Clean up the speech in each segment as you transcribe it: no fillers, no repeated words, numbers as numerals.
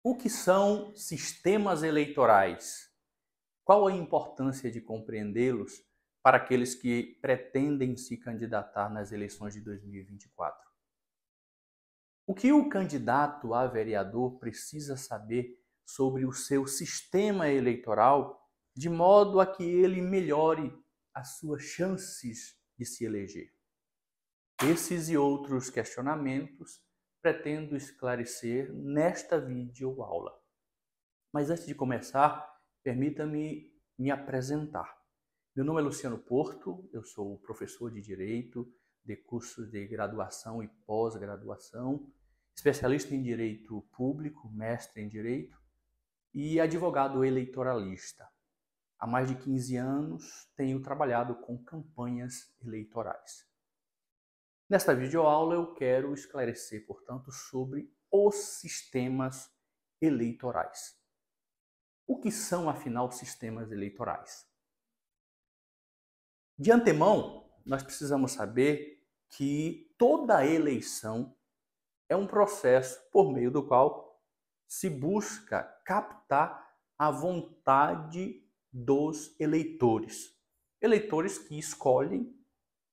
O que são sistemas eleitorais? Qual a importância de compreendê-los para aqueles que pretendem se candidatar nas eleições de 2024? O que o candidato a vereador precisa saber sobre o seu sistema eleitoral de modo a que ele melhore as suas chances de se eleger? Esses e outros questionamentos pretendo esclarecer nesta videoaula. Mas antes de começar, permita-me me apresentar. Meu nome é Luciano Porto, eu sou professor de Direito, de cursos de graduação e pós-graduação, especialista em Direito Público, mestre em Direito e advogado eleitoralista. Há mais de 15 anos tenho trabalhado com campanhas eleitorais. Nesta videoaula eu quero esclarecer, portanto, sobre os sistemas eleitorais. O que são, afinal, sistemas eleitorais? De antemão, nós precisamos saber que toda eleição é um processo por meio do qual se busca captar a vontade dos eleitores. Eleitores que escolhem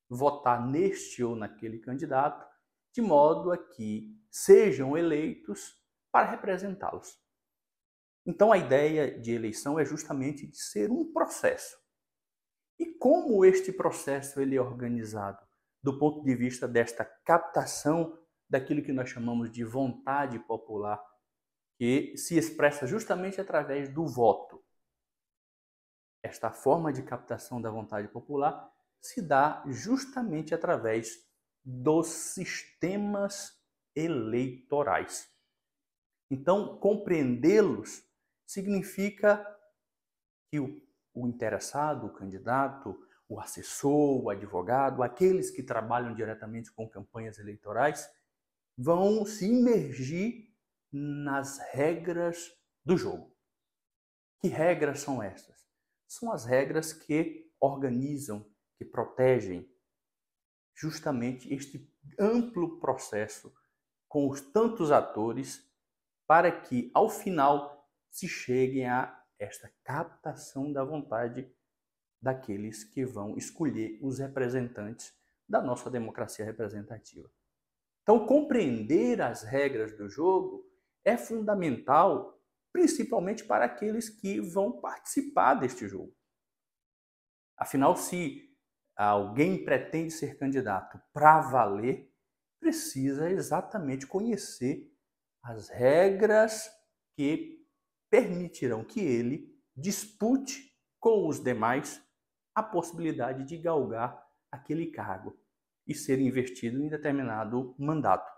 votar neste ou naquele candidato, de modo a que sejam eleitos para representá-los. Então, a ideia de eleição é justamente de ser um processo. E como este processo ele é organizado do ponto de vista desta captação daquilo que nós chamamos de vontade popular, que se expressa justamente através do voto. Esta forma de captação da vontade popular se dá justamente através dos sistemas eleitorais. Então, compreendê-los significa que o interessado, o candidato, o assessor, o advogado, aqueles que trabalham diretamente com campanhas eleitorais, vão se imergir nas regras do jogo. Que regras são essas? São as regras que organizam, que protegem justamente este amplo processo com os tantos atores para que, ao final, se cheguem a esta captação da vontade daqueles que vão escolher os representantes da nossa democracia representativa. Então, compreender as regras do jogo é fundamental, principalmente para aqueles que vão participar deste jogo. Afinal, se alguém pretende ser candidato para valer, precisa exatamente conhecer as regras que permitirão que ele dispute com os demais a possibilidade de galgar aquele cargo e ser investido em determinado mandato.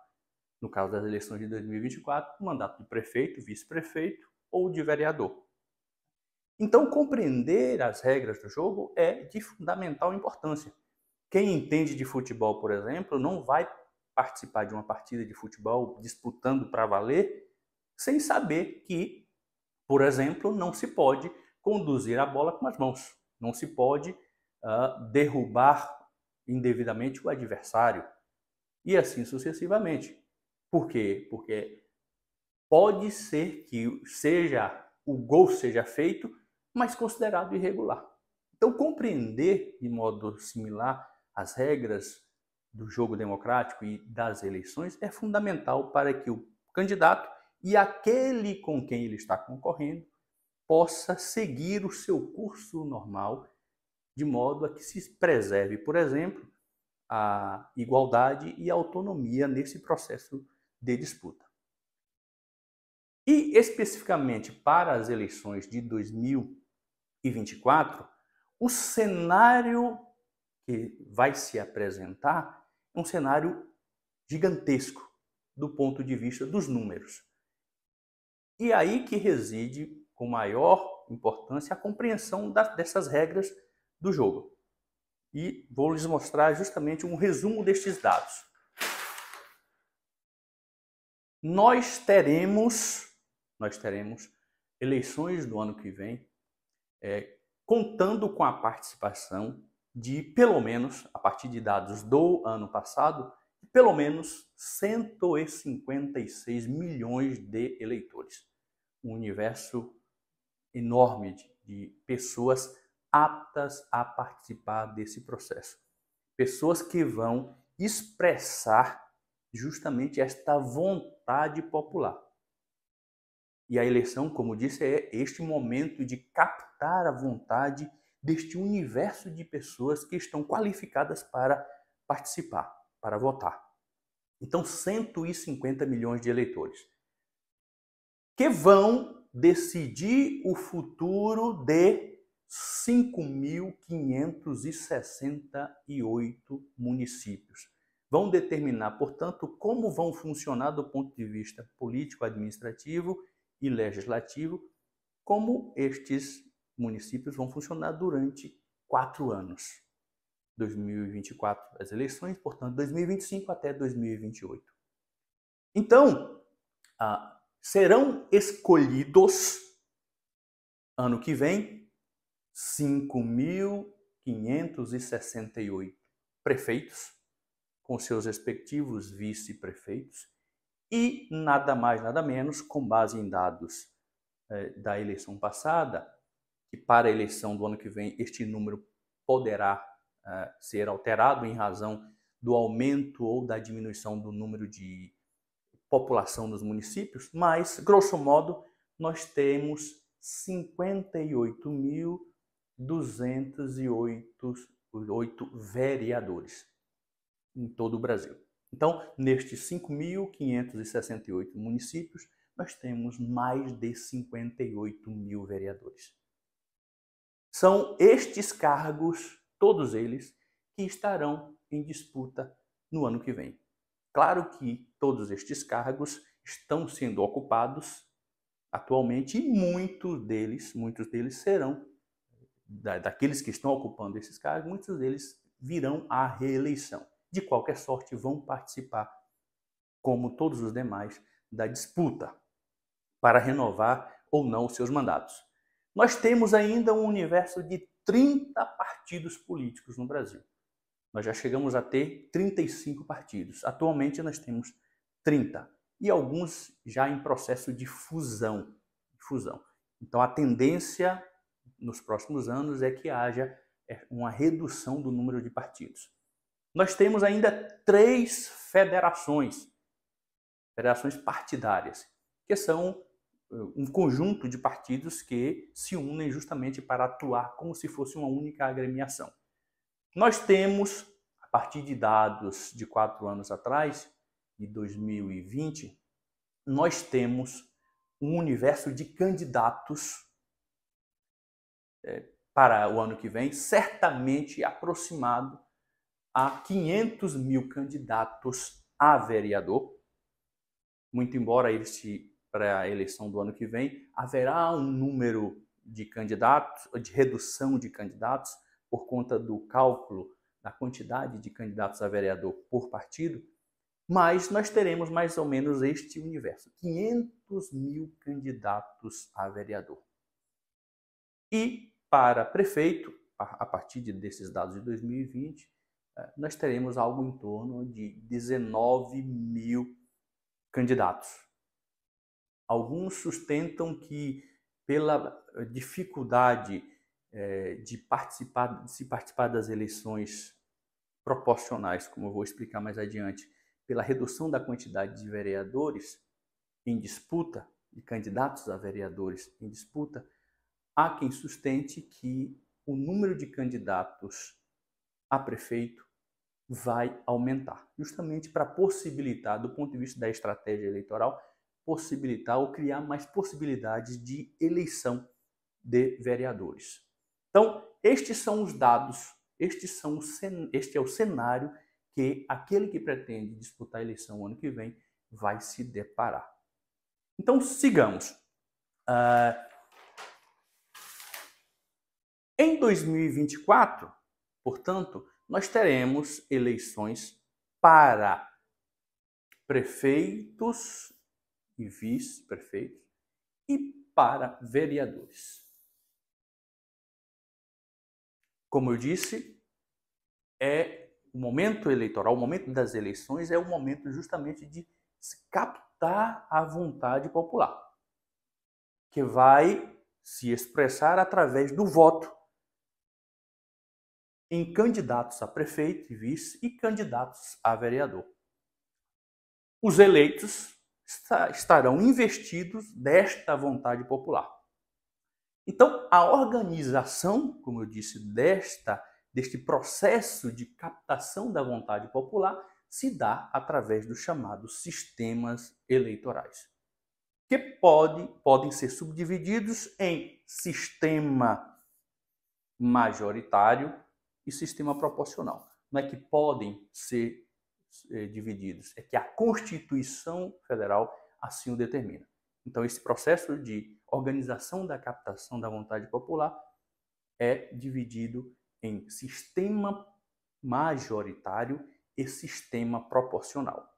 No caso das eleições de 2024, o mandato de prefeito, vice-prefeito ou de vereador. Então, compreender as regras do jogo é de fundamental importância. Quem entende de futebol, por exemplo, não vai participar de uma partida de futebol disputando para valer sem saber que, por exemplo, não se pode conduzir a bola com as mãos, não se pode derrubar indevidamente o adversário e assim sucessivamente. Por quê? Porque pode ser que o gol seja feito, mas considerado irregular. Então, compreender de modo similar as regras do jogo democrático e das eleições é fundamental para que o candidato e aquele com quem ele está concorrendo possa seguir o seu curso normal, de modo a que se preserve, por exemplo, a igualdade e a autonomia nesse processo de disputa. E especificamente para as eleições de 2024, o cenário que vai se apresentar é um cenário gigantesco do ponto de vista dos números. E aí que reside com maior importância a compreensão dessas regras do jogo. E vou lhes mostrar justamente um resumo destes dados. Nós teremos eleições no ano que vem, contando com a participação de pelo menos, a partir de dados do ano passado, pelo menos 156 milhões de eleitores. um universo enorme de pessoas aptas a participar desse processo. Pessoas que vão expressar justamente esta vontade popular. E a eleição, como disse, é este momento de captar a vontade deste universo de pessoas que estão qualificadas para participar, para votar. Então, 150 milhões de eleitores que vão decidir o futuro de 5.568 municípios. Vão determinar, portanto, como vão funcionar do ponto de vista político, administrativo e legislativo, como estes municípios vão funcionar durante 4 anos. 2024 as eleições, portanto, 2025 até 2028. Então, serão escolhidos, ano que vem, 5.568 prefeitos, com seus respectivos vice-prefeitos, e nada mais, nada menos, com base em dados da eleição passada, que para a eleição do ano que vem este número poderá ser alterado em razão do aumento ou da diminuição do número de população dos municípios, mas, grosso modo, nós temos 58.208 vereadores em todo o Brasil. Então, nestes 5.568 municípios, nós temos mais de 58 mil vereadores. São estes cargos, todos eles, que estarão em disputa no ano que vem. Claro que todos estes cargos estão sendo ocupados atualmente e muitos deles serão, daqueles que estão ocupando esses cargos, muitos deles virão à reeleição. De qualquer sorte, vão participar, como todos os demais, da disputa para renovar ou não os seus mandatos. Nós temos ainda um universo de 30 partidos políticos no Brasil. Nós já chegamos a ter 35 partidos. Atualmente nós temos 30 e alguns já em processo de fusão. Então a tendência nos próximos anos é que haja uma redução do número de partidos. Nós temos ainda 3 federações partidárias, que são um conjunto de partidos que se unem justamente para atuar como se fosse uma única agremiação. Nós temos, a partir de dados de 4 anos atrás, de 2020, nós temos um universo de candidatos para o ano que vem, certamente aproximado a 500 mil candidatos a vereador. Muito embora para a eleição do ano que vem, haverá um número de candidatos, de redução de candidatos, por conta do cálculo da quantidade de candidatos a vereador por partido, mas nós teremos mais ou menos este universo, 500 mil candidatos a vereador. E para prefeito, a partir desses dados de 2020, nós teremos algo em torno de 19 mil candidatos. Alguns sustentam que pela dificuldade de se participar das eleições proporcionais, como eu vou explicar mais adiante, pela redução da quantidade de vereadores em disputa, de candidatos a vereadores em disputa, há quem sustente que o número de candidatos a prefeito vai aumentar, justamente para possibilitar, do ponto de vista da estratégia eleitoral, possibilitar ou criar mais possibilidades de eleição de vereadores. Então, estes são os dados, este é o cenário que aquele que pretende disputar a eleição ano que vem vai se deparar. Então, sigamos. Em 2024, portanto, nós teremos eleições para prefeitos e vice-prefeitos e para vereadores. Como eu disse, o momento eleitoral, o momento das eleições é o momento justamente de se captar a vontade popular. que vai se expressar através do voto em candidatos a prefeito e vice e candidatos a vereador. Os eleitos estarão investidos desta vontade popular. Então, a organização, como eu disse, deste processo de captação da vontade popular se dá através dos chamados sistemas eleitorais, que podem ser subdivididos em sistema majoritário e sistema proporcional. Não é que podem ser divididos, é que a Constituição Federal assim o determina. Então, esse processo de organização da captação da vontade popular é dividido em sistema majoritário e sistema proporcional.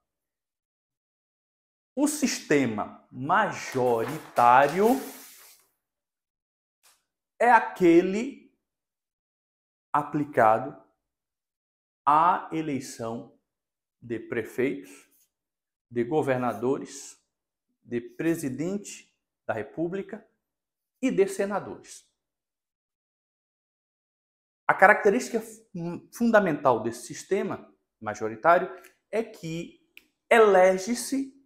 O sistema majoritário é aquele aplicado à eleição de prefeitos, de governadores, de presidente da República e de senadores. A característica fundamental desse sistema majoritário é que elege-se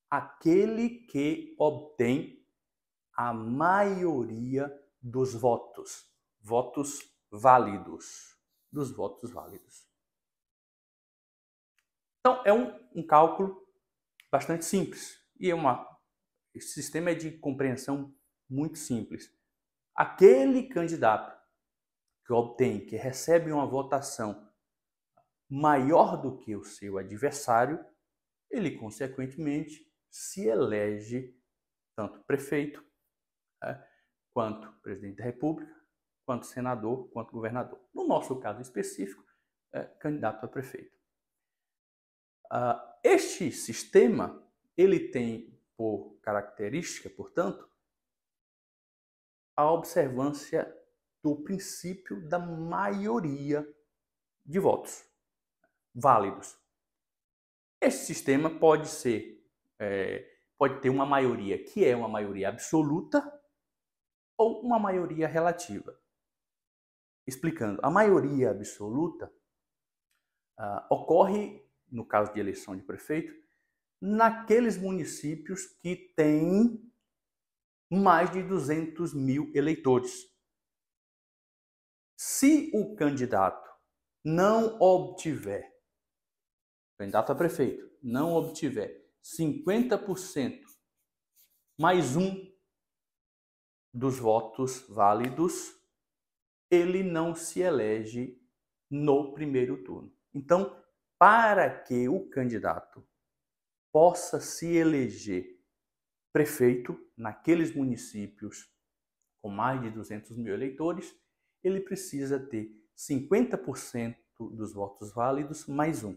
aquele que obtém a maioria dos votos válidos, dos votos válidos. Então, é um cálculo bastante simples e esse sistema é de compreensão muito simples. Aquele candidato que recebe uma votação maior do que o seu adversário, ele, consequentemente, se elege tanto prefeito, quanto presidente da República, quanto senador, quanto governador. No nosso caso específico, candidato a prefeito. Este sistema, ele tem por característica, portanto, a observância do princípio da maioria de votos válidos. Esse sistema pode ter uma maioria que é uma maioria absoluta ou uma maioria relativa. Explicando, a maioria absoluta ocorre, no caso de eleição de prefeito, naqueles municípios que têm mais de 200 mil eleitores. Se o candidato candidato a prefeito, não obtiver 50% mais um dos votos válidos, ele não se elege no primeiro turno. Então, para que o candidato possa se eleger prefeito naqueles municípios com mais de 200 mil eleitores, ele precisa ter 50% dos votos válidos mais um.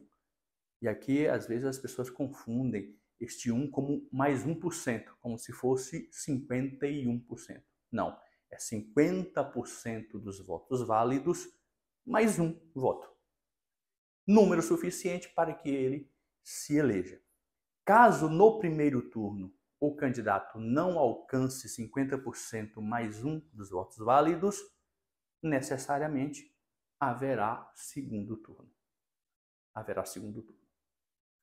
E aqui, às vezes, as pessoas confundem este 1 como mais 1%, como se fosse 51%. Não, é 50% dos votos válidos mais um voto. Número suficiente para que ele se eleja. Caso no primeiro turno o candidato não alcance 50% mais um dos votos válidos, necessariamente haverá segundo turno. Haverá segundo turno.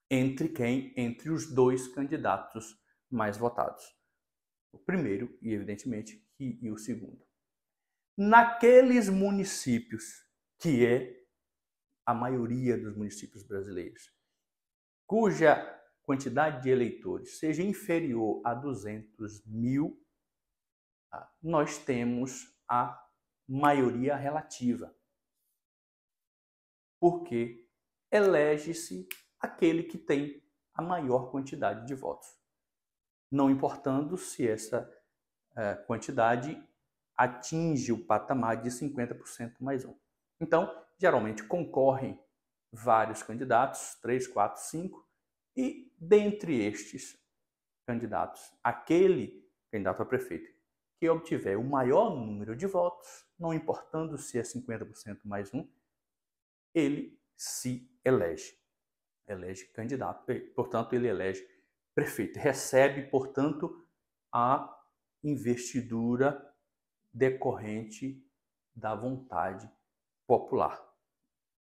Entre quem? Entre os dois candidatos mais votados. O primeiro e, evidentemente, e o segundo. Naqueles municípios, que é a maioria dos municípios brasileiros, cuja quantidade de eleitores seja inferior a 200 mil, nós temos a maioria relativa. Porque elege-se aquele que tem a maior quantidade de votos, não importando se essa quantidade atinge o patamar de 50% mais um. Então, geralmente concorrem vários candidatos, 3, 4, 5, e dentre estes candidatos, aquele candidato a prefeito que obtiver o maior número de votos, não importando se é 50% mais um, ele se elege candidato, portanto, ele elege prefeito, recebe, portanto, a investidura decorrente da vontade popular,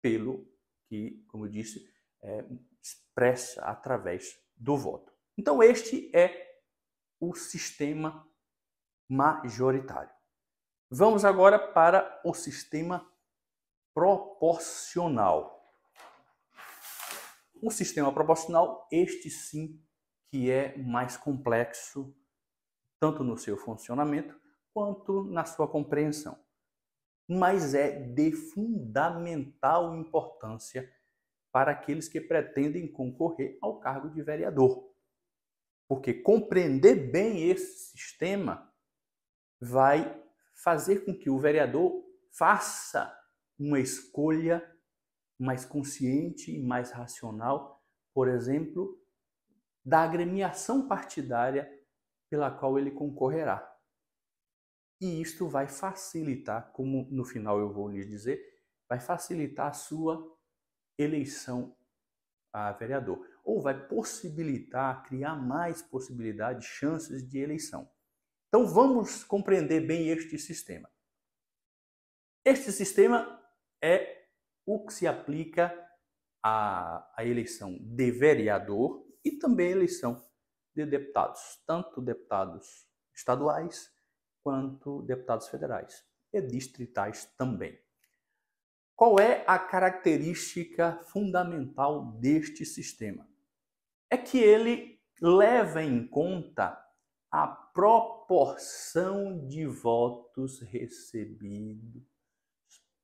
pelo que, como eu disse, expressa através do voto. Então, este é o sistema majoritário. Vamos agora para o sistema proporcional. O sistema proporcional, este sim, que é mais complexo, tanto no seu funcionamento quanto na sua compreensão. Mas é de fundamental importância para aqueles que pretendem concorrer ao cargo de vereador. Porque compreender bem esse sistema vai fazer com que o vereador faça uma escolha mais consciente e mais racional, por exemplo, da agremiação partidária pela qual ele concorrerá. E isto vai facilitar, como no final eu vou lhes dizer, vai facilitar a sua eleição a vereador, ou vai possibilitar, criar mais possibilidades, chances de eleição. Então vamos compreender bem este sistema. Este sistema é o que se aplica à eleição de vereador e também à eleição de deputados, tanto deputados estaduais quanto deputados federais e distritais também. Qual é a característica fundamental deste sistema? É que ele leva em conta a proporção de votos recebidos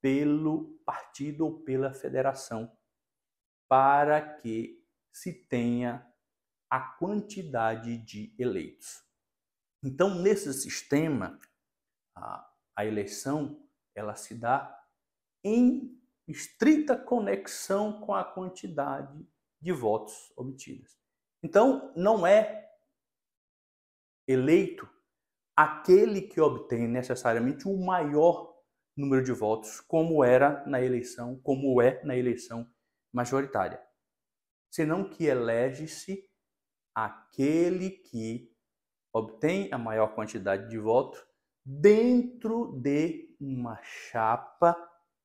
pelo partido ou pela federação para que se tenha a quantidade de eleitos. Então, nesse sistema, a eleição ela se dá em estrita conexão com a quantidade de votos obtidos. Então, não é eleito aquele que obtém necessariamente o maior número de votos, como é na eleição majoritária, senão que elege-se aquele que obtém a maior quantidade de votos dentro de uma chapa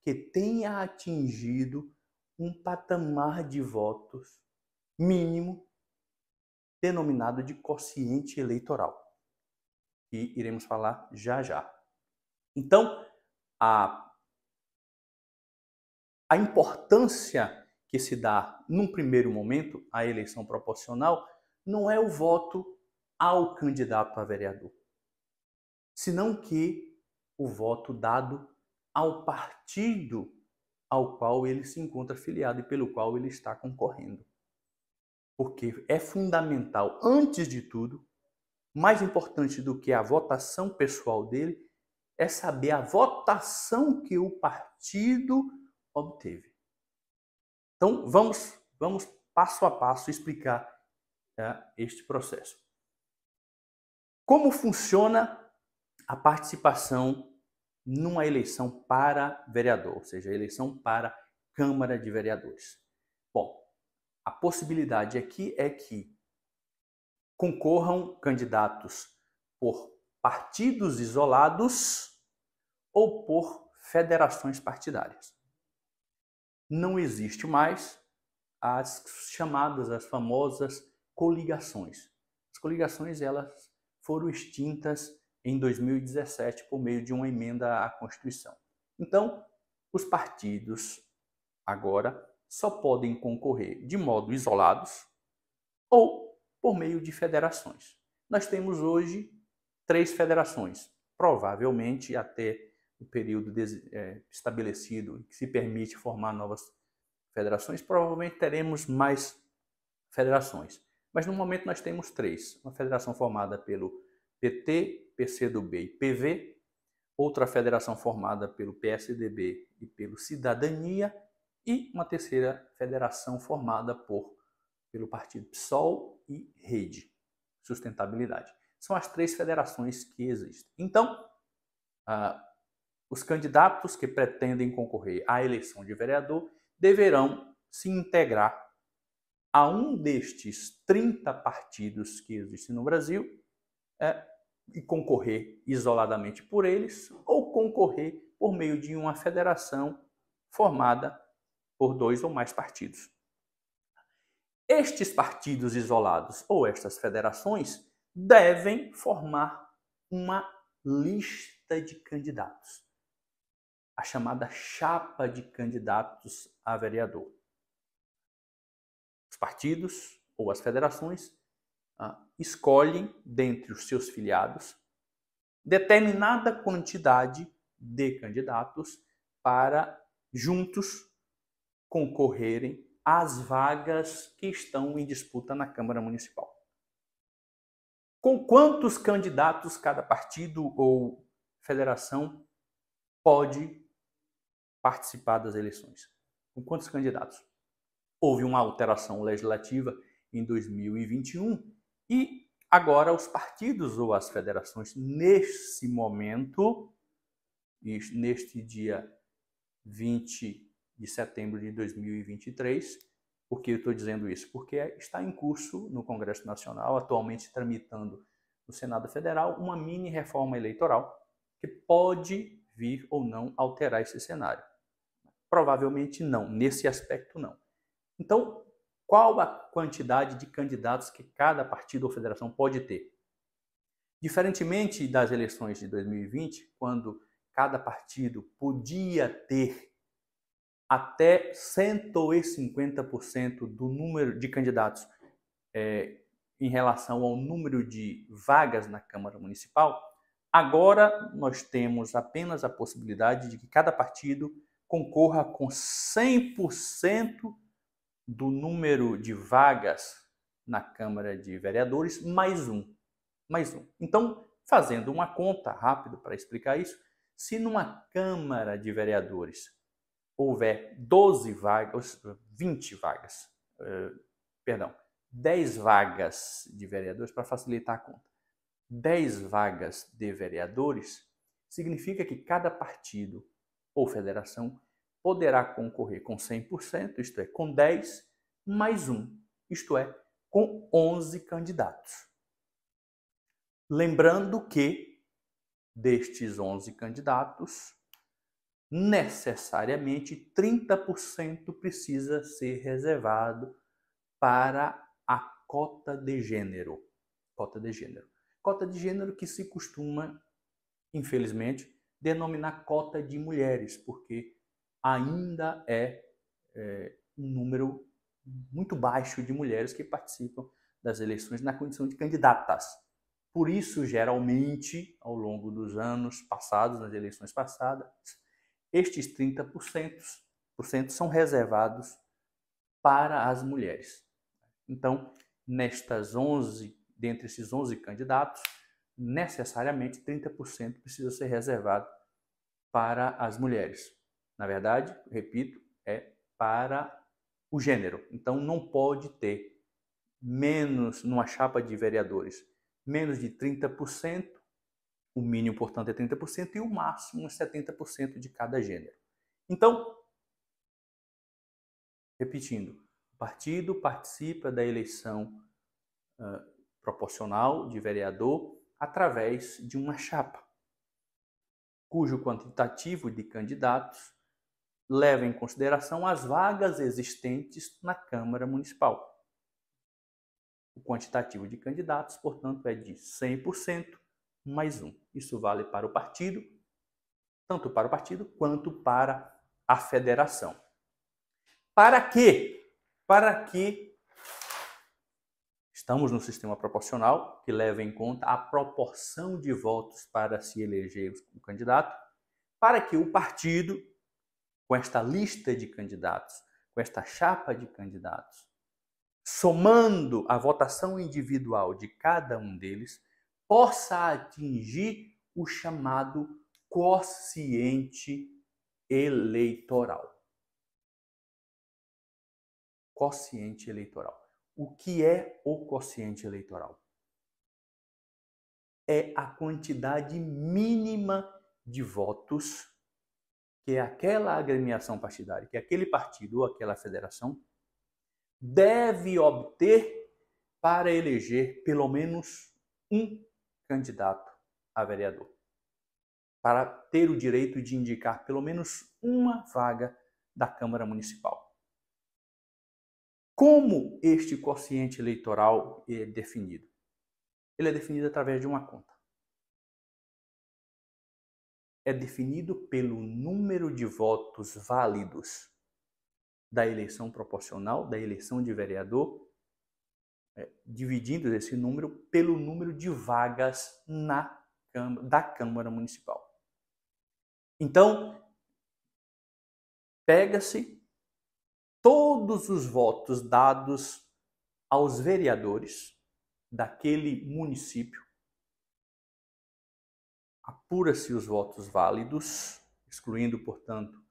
que tenha atingido um patamar de votos mínimo denominado de quociente eleitoral, que iremos falar já já. Então, a importância que se dá num primeiro momento à eleição proporcional não é o voto ao candidato a vereador, senão que o voto dado ao partido ao qual ele se encontra filiado e pelo qual ele está concorrendo. Porque é fundamental, antes de tudo, mais importante do que a votação pessoal dele, é saber a votação que o partido obteve. Então, vamos passo a passo explicar este processo. Como funciona a participação numa eleição para vereador, ou seja, a eleição para Câmara de Vereadores? Bom, a possibilidade aqui é que concorram candidatos por partidos isolados ou por federações partidárias. Não existe mais as famosas coligações. As coligações elas foram extintas em 2017 por meio de uma emenda à Constituição. Então, os partidos agora só podem concorrer de modo isolados ou por meio de federações. Nós temos hoje 3 federações, provavelmente até o período estabelecido que se permite formar novas federações, provavelmente teremos mais federações. Mas no momento nós temos 3. Uma federação formada pelo PT, PCdoB e PV, outra federação formada pelo PSDB e pelo Cidadania e uma terceira federação formada pelo partido PSOL e Rede, Sustentabilidade. São as 3 federações que existem. Então, os candidatos que pretendem concorrer à eleição de vereador deverão se integrar a um destes 30 partidos que existem no Brasil, e concorrer isoladamente por eles, ou concorrer por meio de uma federação formada por 2 ou mais partidos. Estes partidos isolados ou estas federações devem formar uma lista de candidatos, a chamada chapa de candidatos a vereador. Os partidos ou as federações escolhem dentre os seus filiados determinada quantidade de candidatos para juntos concorrerem às vagas que estão em disputa na Câmara Municipal. Com quantos candidatos cada partido ou federação pode participar das eleições? Com quantos candidatos? Houve uma alteração legislativa em 2021 e agora os partidos ou as federações, nesse momento, neste dia 20 de setembro de 2023, por que eu estou dizendo isso? Porque está em curso no Congresso Nacional, atualmente tramitando no Senado Federal, uma mini reforma eleitoral que pode vir ou não alterar esse cenário. Provavelmente não, nesse aspecto não. Então, qual a quantidade de candidatos que cada partido ou federação pode ter? Diferentemente das eleições de 2020, quando cada partido podia ter até 150% do número de candidatos em relação ao número de vagas na Câmara Municipal, agora nós temos apenas a possibilidade de que cada partido concorra com 100% do número de vagas na Câmara de Vereadores, mais um. Então, fazendo uma conta rápida para explicar isso, se numa Câmara de Vereadores houver 10 vagas de vereadores, para facilitar a conta, 10 vagas de vereadores, significa que cada partido ou federação poderá concorrer com 100%, isto é, com 10 mais um, isto é, com 11 candidatos. Lembrando que destes 11 candidatos, necessariamente 30% precisa ser reservado para a cota de gênero. Cota de gênero que se costuma, infelizmente, denominar cota de mulheres, porque ainda é um número muito baixo de mulheres que participam das eleições na condição de candidatas. Por isso, geralmente, ao longo dos anos passados, nas eleições passadas, estes 30% são reservados para as mulheres. Então, dentre esses 11 candidatos, necessariamente 30% precisa ser reservado para as mulheres. Na verdade, repito, é para o gênero. Então, não pode ter numa chapa de vereadores, menos de 30%, o mínimo, portanto, é 30%, e o máximo é 70% de cada gênero. Então, repetindo, o partido participa da eleição proporcional de vereador através de uma chapa, cujo quantitativo de candidatos leva em consideração as vagas existentes na Câmara Municipal. O quantitativo de candidatos, portanto, é de 100% mais um. Isso vale para o partido, tanto para o partido quanto para a federação. Para quê? Para que estamos no sistema proporcional, que leva em conta a proporção de votos para se eleger o candidato, para que o partido, com esta lista de candidatos, com esta chapa de candidatos, somando a votação individual de cada um deles, possa atingir o chamado quociente eleitoral. Quociente eleitoral. O que é o quociente eleitoral? É a quantidade mínima de votos que aquela agremiação partidária, que aquele partido ou aquela federação deve obter para eleger pelo menos um candidato a vereador, para ter o direito de indicar pelo menos uma vaga da Câmara Municipal. Como este quociente eleitoral é definido? Ele é definido através de uma conta. É definido pelo número de votos válidos da eleição proporcional, da eleição de vereador, dividindo esse número pelo número de vagas da Câmara Municipal. Então, pega-se todos os votos dados aos vereadores daquele município, apura-se os votos válidos, excluindo, portanto,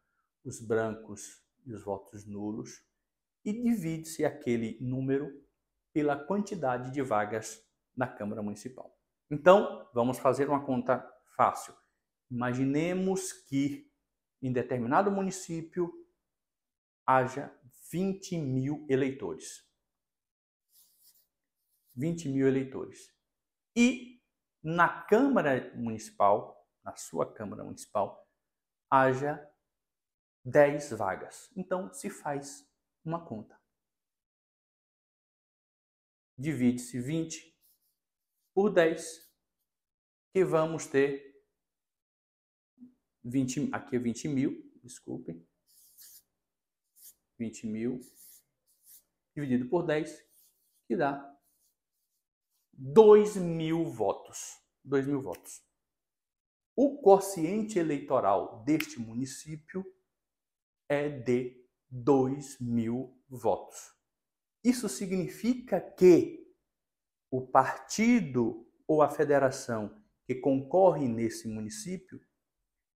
os brancos e os votos nulos, e divide-se aquele número pela quantidade de vagas na Câmara Municipal. Então, vamos fazer uma conta fácil. Imaginemos que em determinado município haja 20.000 eleitores. 20.000 eleitores. E na Câmara Municipal, na sua Câmara Municipal, haja 10 vagas. Então, se faz uma conta. Divide-se 20 por 10, que vamos ter 20, aqui é 20.000, desculpem. 20.000 dividido por 10, que dá 2.000 votos. 2.000 votos. O quociente eleitoral deste município é de 2.000 votos. Isso significa que o partido ou a federação que concorre nesse município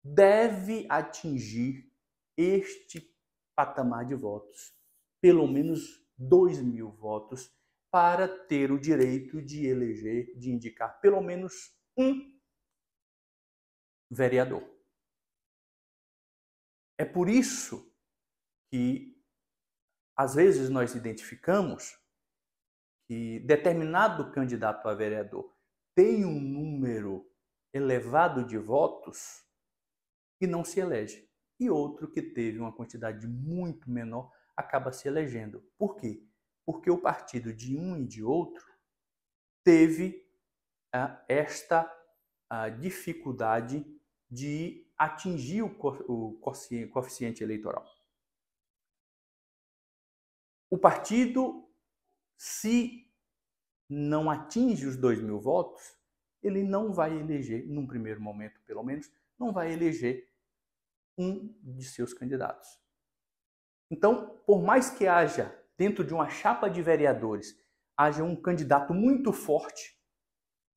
deve atingir este patamar de votos, pelo menos 2.000 votos, para ter o direito de eleger, de indicar pelo menos um vereador. É por isso que, às vezes, nós identificamos que determinado candidato a vereador tem um número elevado de votos e não se elege. E outro que teve uma quantidade muito menor acaba se elegendo. Por quê? Porque o partido de um e de outro teve esta dificuldade de atingir o coeficiente eleitoral. O partido, se não atinge os 2.000 votos, ele não vai eleger, num primeiro momento pelo menos, não vai eleger um de seus candidatos. Então, por mais que haja, dentro de uma chapa de vereadores, haja um candidato muito forte,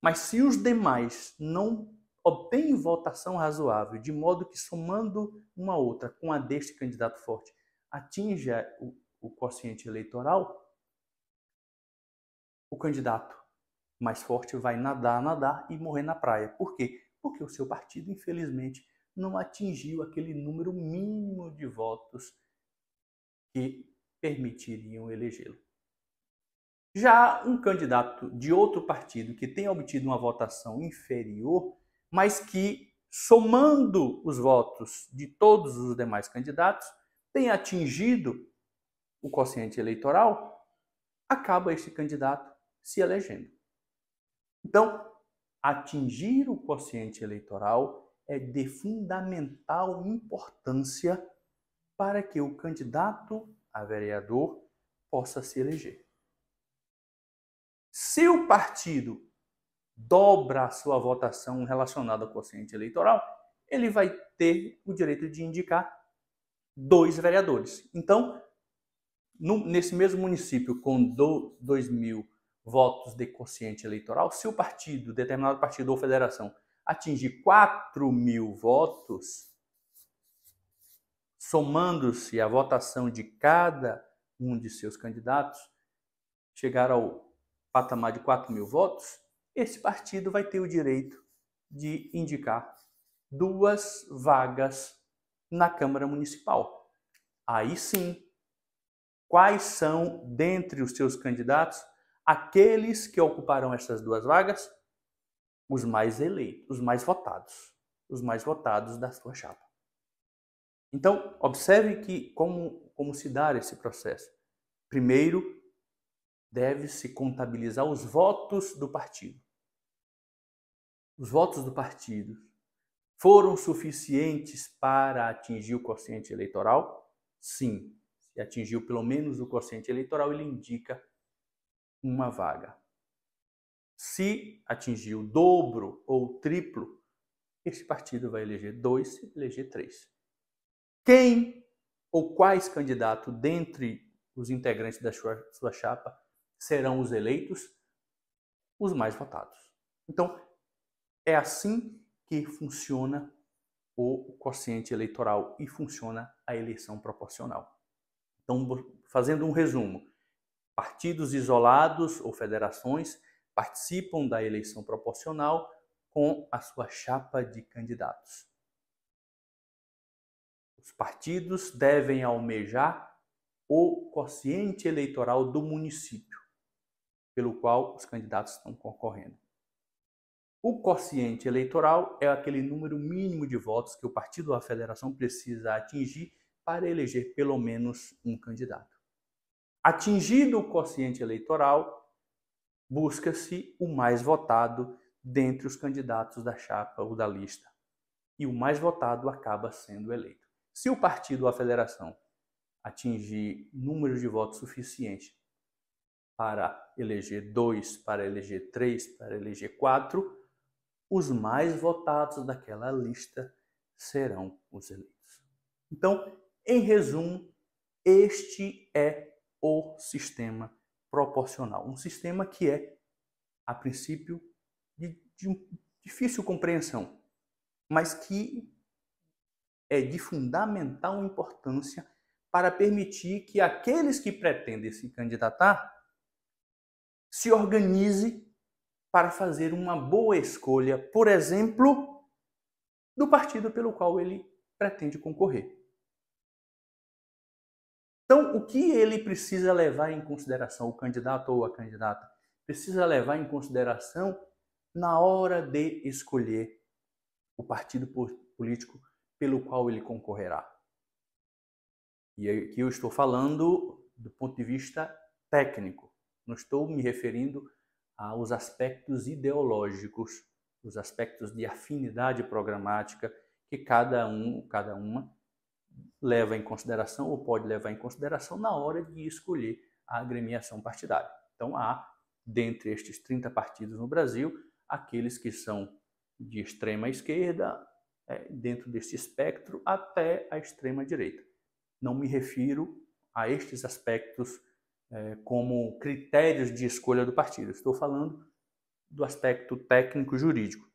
mas se os demais não obtêm votação razoável, de modo que somando uma outra com a deste candidato forte, atinja o quociente eleitoral, o candidato mais forte vai nadar e morrer na praia. Por quê? Porque o seu partido, infelizmente, não atingiu aquele número mínimo de votos que permitiriam elegê-lo. Já um candidato de outro partido que tenha obtido uma votação inferior, mas que, somando os votos de todos os demais candidatos, tenha atingido o quociente eleitoral, acaba esse candidato se elegendo. Então, atingir o quociente eleitoral é de fundamental importância para que o candidato a vereador possa se eleger. Se o partido dobra a sua votação relacionada ao quociente eleitoral, ele vai ter o direito de indicar 2 vereadores. Então, nesse mesmo município com 2.000 votos de quociente eleitoral, se o partido, determinado partido ou federação, atingir 4.000 votos, somando-se a votação de cada um de seus candidatos, chegar ao patamar de 4.000 votos, esse partido vai ter o direito de indicar 2 vagas na Câmara Municipal. Aí sim, quais são, dentre os seus candidatos, aqueles que ocuparão essas 2 vagas? os mais eleitos, os mais votados da sua chapa. Então, observe que como se dá esse processo. Primeiro, deve-se contabilizar os votos do partido. Os votos do partido foram suficientes para atingir o quociente eleitoral? Sim. Se atingiu pelo menos o quociente eleitoral, ele indica uma vaga. Se atingiu o dobro ou o triplo, esse partido vai eleger 2, eleger 3. Quem ou quais candidatos dentre os integrantes da sua chapa serão os eleitos? Os mais votados. Então, é assim que funciona o quociente eleitoral e funciona a eleição proporcional. Então, fazendo um resumo, partidos isolados ou federações participam da eleição proporcional com a sua chapa de candidatos. Os partidos devem almejar o quociente eleitoral do município pelo qual os candidatos estão concorrendo. O quociente eleitoral é aquele número mínimo de votos que o partido ou a federação precisa atingir para eleger pelo menos um candidato. Atingido o quociente eleitoral, busca-se o mais votado dentre os candidatos da chapa ou da lista. E o mais votado acaba sendo eleito. Se o partido ou a federação atingir número de votos suficiente para eleger 2, para eleger 3, para eleger 4, os mais votados daquela lista serão os eleitos. Então, em resumo, este é o sistema proporcional. Um sistema que é, a princípio, de difícil compreensão, mas que é de fundamental importância para permitir que aqueles que pretendem se candidatar se organize para fazer uma boa escolha, por exemplo, do partido pelo qual ele pretende concorrer. Então, o que ele precisa levar em consideração, o candidato ou a candidata, precisa levar em consideração na hora de escolher o partido político pelo qual ele concorrerá. E aqui eu estou falando do ponto de vista técnico, não estou me referindo aos aspectos ideológicos, os aspectos de afinidade programática que cada uma leva em consideração ou pode levar em consideração na hora de escolher a agremiação partidária. Então há, dentre estes 30 partidos no Brasil, aqueles que são de extrema esquerda, dentro deste espectro, até a extrema direita. Não me refiro a estes aspectos como critérios de escolha do partido. Estou falando do aspecto técnico-jurídico.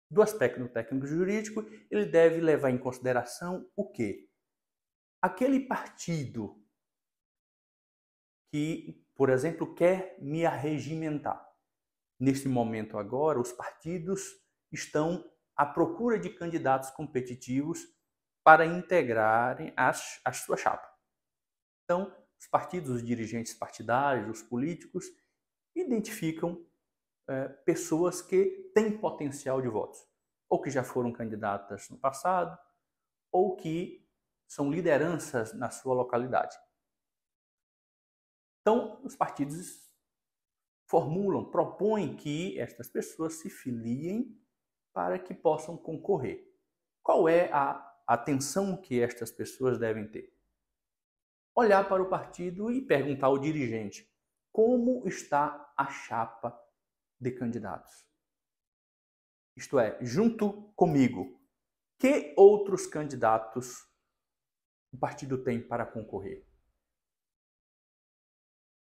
Do aspecto técnico-jurídico, ele deve levar em consideração o quê? Aquele partido que, por exemplo, quer me arregimentar. Neste momento agora, os partidos estão à procura de candidatos competitivos para integrarem a sua chapa. Então, os partidos, os dirigentes partidários, os políticos, identificam pessoas que têm potencial de votos, ou que já foram candidatas no passado, ou que são lideranças na sua localidade. Então, os partidos propõem que estas pessoas se filiem para que possam concorrer. Qual é a atenção que estas pessoas devem ter? Olhar para o partido e perguntar ao dirigente como está a chapa de candidatos. Isto é, junto comigo, que outros candidatos o partido tem para concorrer?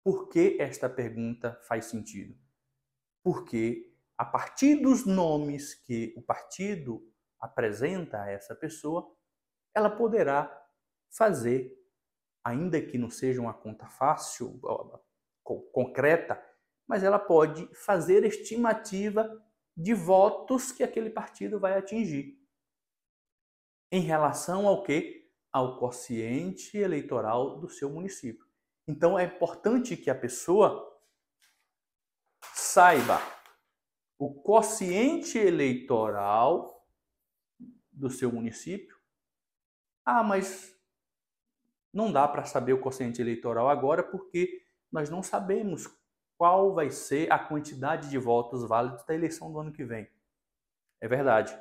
Por que esta pergunta faz sentido? Porque a partir dos nomes que o partido apresenta a essa pessoa, ela poderá fazer, ainda que não seja uma conta fácil, concreta, mas ela pode fazer estimativa de votos que aquele partido vai atingir. Em relação ao quê? Ao quociente eleitoral do seu município. Então é importante que a pessoa saiba o quociente eleitoral do seu município. Ah, mas não dá para saber o quociente eleitoral agora porque nós não sabemos qual vai ser a quantidade de votos válidos da eleição do ano que vem. É verdade.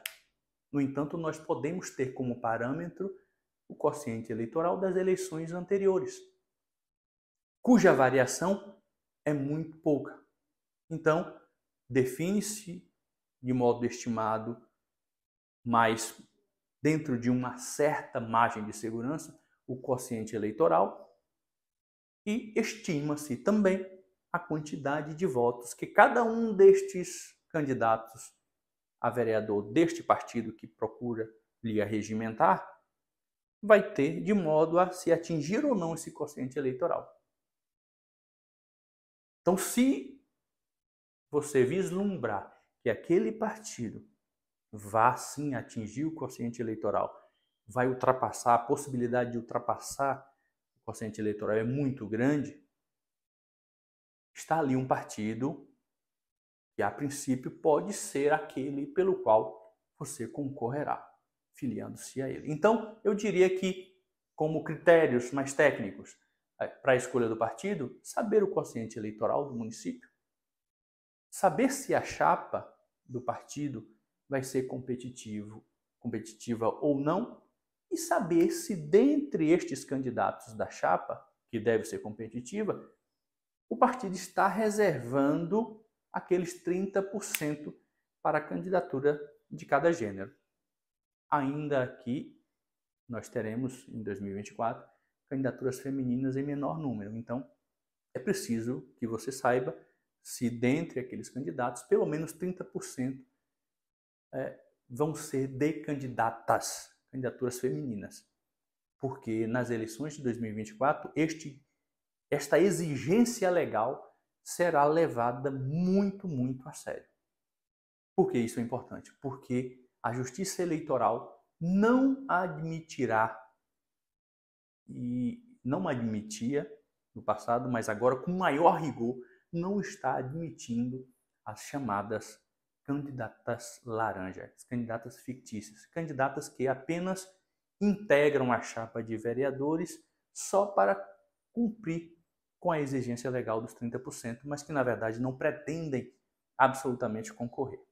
No entanto, nós podemos ter como parâmetro o quociente eleitoral das eleições anteriores, cuja variação é muito pouca. Então, define-se de modo estimado, mas dentro de uma certa margem de segurança, o quociente eleitoral e estima-se também a quantidade de votos que cada um destes candidatos a vereador deste partido que procura lhe arregimentar vai ter de modo a se atingir ou não esse quociente eleitoral. Então, se você vislumbrar que aquele partido vá sim atingir o quociente eleitoral, vai ultrapassar, a possibilidade de ultrapassar o quociente eleitoral é muito grande, está ali um partido que a princípio pode ser aquele pelo qual você concorrerá, filiando-se a ele. Então, eu diria que, como critérios mais técnicos para a escolha do partido, saber o quociente eleitoral do município, saber se a chapa do partido vai ser competitiva ou não, e saber se dentre estes candidatos da chapa, que deve ser competitiva, o partido está reservando aqueles 30% para a candidatura de cada gênero. Ainda que nós teremos, em 2024, candidaturas femininas em menor número. Então, é preciso que você saiba se dentre aqueles candidatos, pelo menos 30% vão ser de candidaturas femininas. Porque nas eleições de 2024, esta exigência legal será levada muito, muito a sério. Por que isso é importante? Porque a Justiça Eleitoral não admitirá, e não admitia no passado, mas agora com maior rigor, não está admitindo as chamadas candidatas laranjas, candidatas fictícias, candidatas que apenas integram a chapa de vereadores só para cumprir com a exigência legal dos 30%, mas que na verdade não pretendem absolutamente concorrer.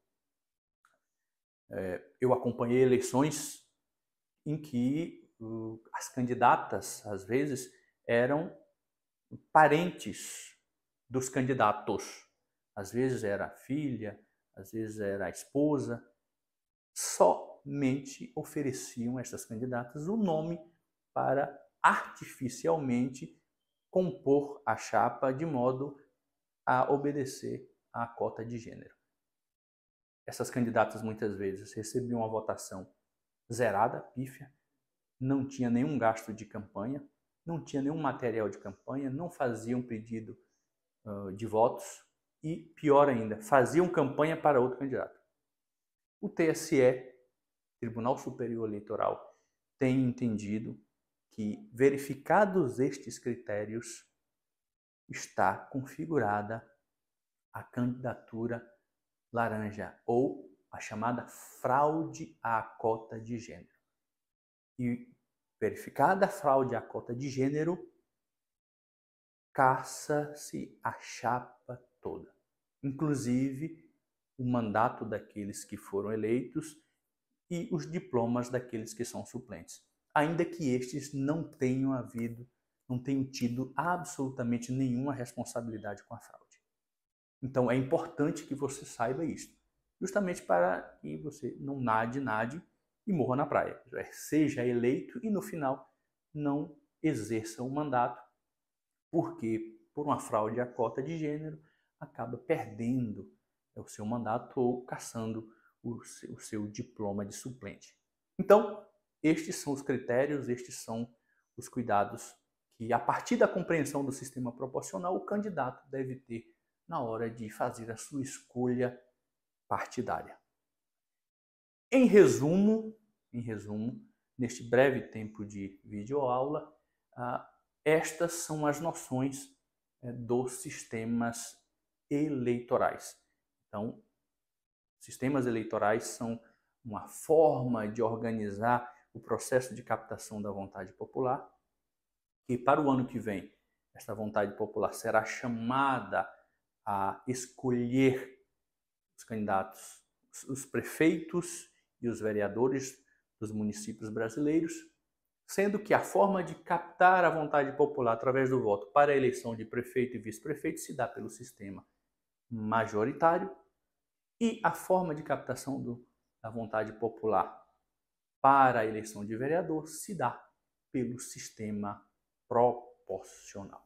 Eu acompanhei eleições em que as candidatas, às vezes, eram parentes dos candidatos. Às vezes era a filha, às vezes era a esposa. Somente ofereciam essas candidatas o nome para artificialmente compor a chapa de modo a obedecer à cota de gênero. Essas candidatas muitas vezes recebiam uma votação zerada, pífia, não tinha nenhum gasto de campanha, não tinha nenhum material de campanha, não faziam pedido de votos e, pior ainda, faziam campanha para outro candidato. O TSE, Tribunal Superior Eleitoral, tem entendido que, verificados estes critérios, está configurada a candidatura laranja ou a chamada fraude à cota de gênero. E, verificada a fraude à cota de gênero, caça-se a chapa toda, inclusive o mandato daqueles que foram eleitos e os diplomas daqueles que são suplentes, ainda que estes não tenham tido absolutamente nenhuma responsabilidade com a fraude. Então é importante que você saiba isso, justamente para que você não nade e morra na praia. Seja eleito e no final não exerça o mandato, porque por uma fraude à cota de gênero acaba perdendo o seu mandato ou cassando o seu diploma de suplente. Então, estes são os critérios, estes são os cuidados que, a partir da compreensão do sistema proporcional, o candidato deve ter na hora de fazer a sua escolha partidária. Em resumo, neste breve tempo de videoaula, estas são as noções dos sistemas eleitorais. Então, Sistemas eleitorais são uma forma de organizar o processo de captação da vontade popular, que para o ano que vem, esta vontade popular será chamada a escolher os candidatos, os prefeitos e os vereadores dos municípios brasileiros, sendo que a forma de captar a vontade popular através do voto para a eleição de prefeito e vice-prefeito se dá pelo sistema majoritário e a forma de captação da vontade popular para a eleição de vereador se dá pelo sistema proporcional.